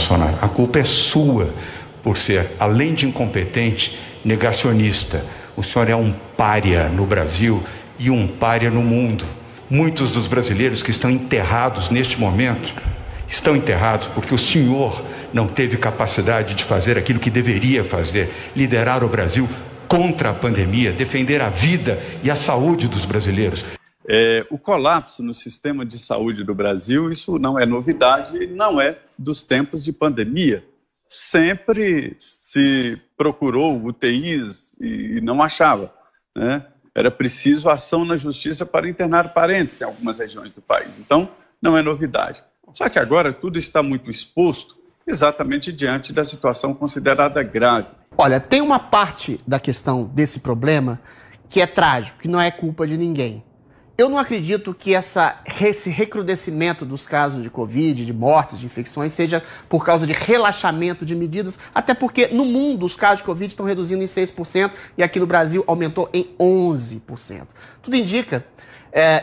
Bolsonaro. A culpa é sua por ser, além de incompetente, negacionista. O senhor é um pária no Brasil e um pária no mundo. Muitos dos brasileiros que estão enterrados neste momento estão enterrados porque o senhor não teve capacidade de fazer aquilo que deveria fazer, liderar o Brasil contra a pandemia, defender a vida e a saúde dos brasileiros. O colapso no sistema de saúde do Brasil, isso não é novidade, não é dos tempos de pandemia. Sempre se procurou UTIs e não achava, né? Era preciso ação na justiça para internar parentes em algumas regiões do país. Então, não é novidade. Só que agora tudo está muito exposto exatamente diante da situação considerada grave. Olha, tem uma parte da questão desse problema que é trágico, que não é culpa de ninguém. Eu não acredito que esse recrudescimento dos casos de Covid, de mortes, de infecções, seja por causa de relaxamento de medidas, até porque no mundo os casos de Covid estão reduzindo em 6% e aqui no Brasil aumentou em 11%. Tudo indica,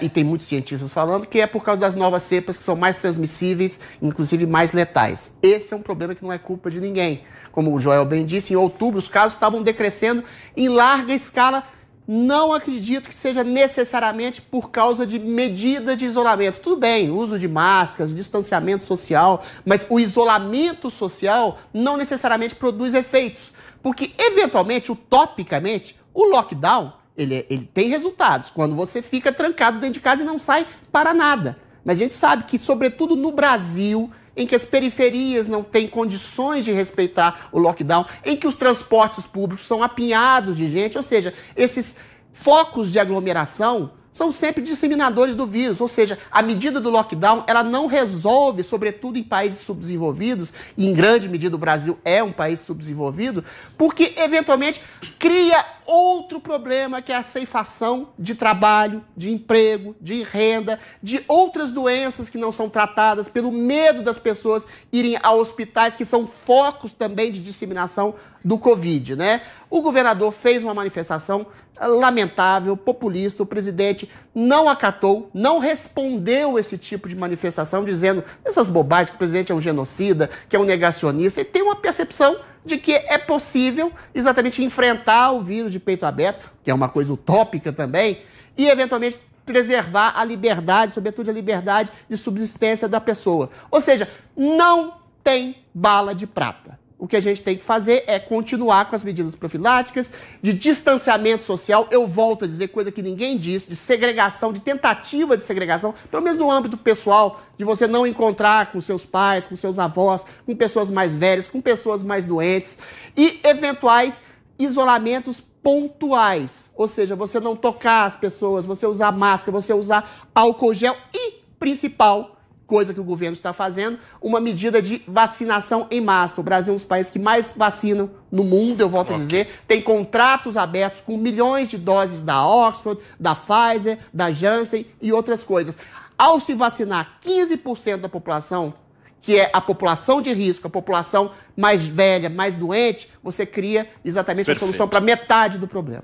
e tem muitos cientistas falando, que é por causa das novas cepas que são mais transmissíveis, inclusive mais letais. Esse é um problema que não é culpa de ninguém. Como o Joel bem disse, em outubro os casos estavam decrescendo em larga escala. Não acredito que seja necessariamente por causa de medida de isolamento. Tudo bem, uso de máscaras, distanciamento social, mas o isolamento social não necessariamente produz efeitos. Porque, eventualmente, utopicamente, o lockdown, ele tem resultados. Quando você fica trancado dentro de casa e não sai para nada. Mas a gente sabe que, sobretudo no Brasil, em que as periferias não têm condições de respeitar o lockdown, em que os transportes públicos são apinhados de gente, ou seja, esses focos de aglomeração são sempre disseminadores do vírus, ou seja, a medida do lockdown, ela não resolve, sobretudo em países subdesenvolvidos, e em grande medida o Brasil é um país subdesenvolvido, porque eventualmente cria outro problema, que é a ceifação de trabalho, de emprego, de renda, de outras doenças que não são tratadas pelo medo das pessoas irem a hospitais, que são focos também de disseminação do Covid, né? O governador fez uma manifestação lamentável, populista, o presidente não acatou, não respondeu esse tipo de manifestação, dizendo essas bobagens, que o presidente é um genocida, que é um negacionista, e tem uma percepção de que é possível exatamente enfrentar o vírus de peito aberto, que é uma coisa utópica também, e eventualmente preservar a liberdade, sobretudo a liberdade de subsistência da pessoa. Ou seja, não tem bala de prata. O que a gente tem que fazer é continuar com as medidas profiláticas, de distanciamento social, eu volto a dizer coisa que ninguém diz, de segregação, de tentativa de segregação, pelo menos no âmbito pessoal, de você não encontrar com seus pais, com seus avós, com pessoas mais velhas, com pessoas mais doentes, e eventuais isolamentos pontuais, ou seja, você não tocar as pessoas, você usar máscara, você usar álcool gel e, principal, coisa que o governo está fazendo, uma medida de vacinação em massa. O Brasil é um dos países que mais vacinam no mundo, eu volto a dizer, tem contratos abertos com milhões de doses da Oxford, da Pfizer, da Janssen e outras coisas. Ao se vacinar 15% da população, que é a população de risco, a população mais velha, mais doente, você cria exatamente a solução para metade do problema.